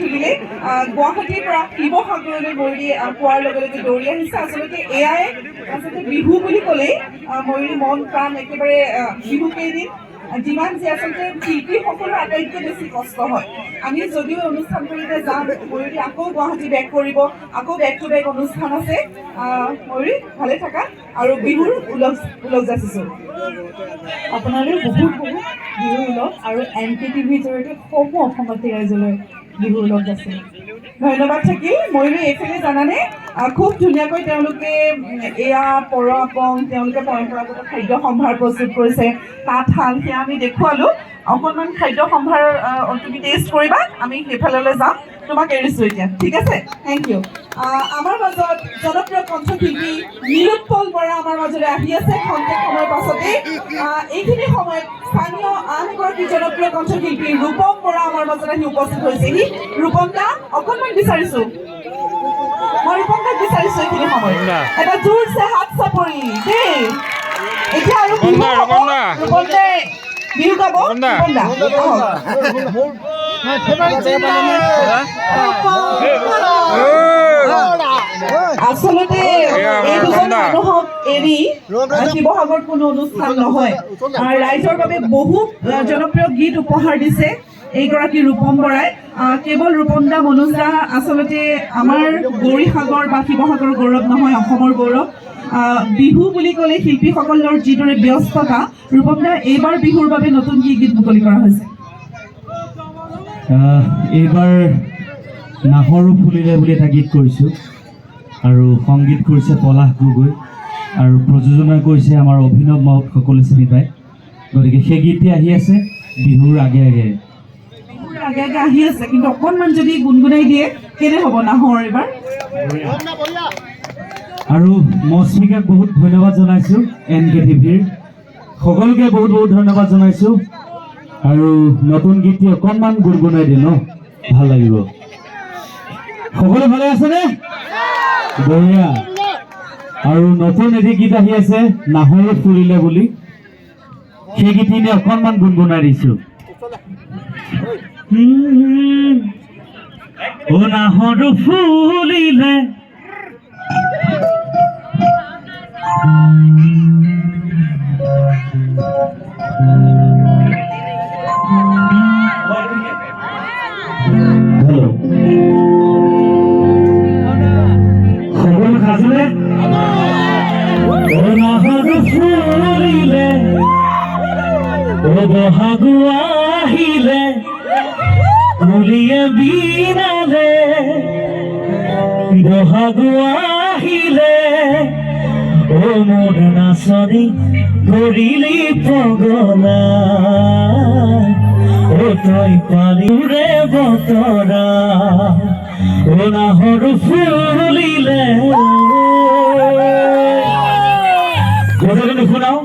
তুলিলে গুৱাহাটীৰ পৰা শিৱসাগৰলৈ ময়ূৰী পোৱাৰ লগে লগে দৌৰি আহিছে। আচলতে এয়াই আচলতে বিহু বুলি ক'লেই ময়ূৰী মন প্ৰাণ একেবাৰে বিহু কেইদিন যিমান যি আচলতে শিল্পীসকলৰ আটাইতকৈ বেছি কষ্ট হয়। আমি যদিও অনুষ্ঠান কৰিলে যাম, ময়ূৰী আকৌ গুৱাহাটী বেক কৰিব, আকৌ বেক টু বেক অনুষ্ঠান আছে। ময়ূৰী ভালে থাকা আৰু বিহুৰ উলগ যাচিছোঁ। আপোনালৈ বহুত বিহুৰ উলগ আৰু NKTVৰ জৰিয়তে সমূহ অসমবাসী ৰাইজলৈ বিহুৰ উলগ যাচে। ধন্যবাদ থাকিল। ময়ূৰী এইফালে জানানে খুব ধুনীয়াকৈ তেওঁলোকে এয়া পৰপং তেওঁলোকে পৰম্পৰাগত খাদ্য সম্ভাৰ প্ৰস্তুত কৰিছে। তাঁতশাল সেয়া আমি দেখুৱালোঁ। অকণমান খাদ্য সম্ভাৰ তুমি টেষ্ট কৰিবা, আমি সেইফাললৈ যাম। তোমাক এৰিছোঁ এতিয়া, ঠিক আছে? Thank you. আমাৰ মাজত জনপ্ৰিয় কণ্ঠশিল্পী নিৰুৎপল বৰা আমাৰ মাজলৈ আহি আছে খন্তেক সময়ৰ পাছতেই। এইখিনি সময়ত স্থানীয় আন এগৰাকী জনপ্ৰিয় কণ্ঠশিল্পী ৰূপম বৰা আমাৰ মাজত আহি উপস্থিত হৈছেহি। ৰূপম দা অকণমান বিচাৰিছোঁ, মই ৰূপম দাক বিচাৰিছোঁ এইখিনি সময়ত এটা জোৰছে হাত চাপৰি দেই। এতিয়া আৰু বিহু গাব ৰূপম দে, বিহু গাব ৰূপম দা। আচলতে এই দুজন মানুহক এৰি শিৱসাগৰত কোনো অনুষ্ঠান নহয়। ৰাইজৰ বাবে বহু জনপ্ৰিয় গীত উপহাৰ দিছে এইগৰাকী ৰূপম বৰাই। কেৱল ৰূপম দা মনোজ দা আচলতে আমাৰ গৌৰীসাগৰ বা শিৱসাগৰৰ গৌৰৱ নহয়, অসমৰ গৌৰৱ। বিহু বুলি ক'লে শিল্পীসকলৰ যিদৰে ব্যস্ততা, ৰূপম দা এইবাৰ বিহুৰ বাবে নতুন কি গীত মুকলি কৰা হৈছে? এইবাৰ নাহৰো ফুলিলে বুলি এটা গীত কৰিছোঁ আৰু সংগীত কৰিছে পলাশ গগৈ আৰু প্ৰযোজনা কৰিছে আমাৰ অভিনৱ মাউত, সকলোৱে চিনি পায়। গতিকে সেই গীতটি আহি আছে বিহুৰ আগে আগে আহি আছে, কিন্তু অকণমান যদি গুণগুণাই দিয়ে কেনে হ'ব নাহৰ এইবাৰ? আৰু মৌচমিকাক বহুত ধন্যবাদ জনাইছোঁ, NKTVৰ সকলোকে বহুত বহুত ধন্যবাদ জনাইছোঁ। আৰু নতুন গীতটি অকণমান গুণগুণাই দিওঁ ন, ভাল লাগিব। সকলো ভালে আছেনে? বঢ়িয়া। আৰু নতুন এটি গীত আহি আছে নাহৰ ফুলিলে বুলি, সেই গীতখিনি অকণমান গুণগুণাই দিছোঁ। ও নাহৰ ফুলিলে সকলো খাজুলে ও নাহৰ ফুলিলে ও বহাগু আহিলে কুলিয়ে বিনালে বহাগু আহিলে ও মোৰ নাচনি কৰিলি পগলা ও তই পালিৰে বতৰা ও নাহৰ ফুলিলে। কথাটো শুনাও,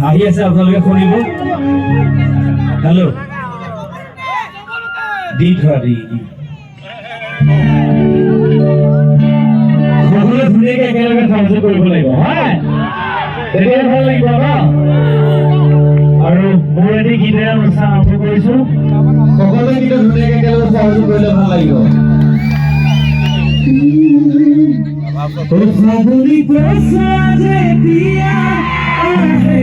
আহি আছে আপোনালোকে শুনিব। হেল্ল' সকলোৱে ধুনীয়াকে একেলগে সহযোগ কৰিব লাগিব, হয়? তেতিয়া ভাল লাগিব ন? আৰু মোৰ এটি গীতেৰে অনুষ্ঠান আৰম্ভ কৰিছোঁ, সকলোৱে কিন্তু ধুনীয়াকে একেলগে সহযোগ কৰিলে ভাল লাগিব। ফাগুনি পইচা যেতিয়া আহে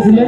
আছিলে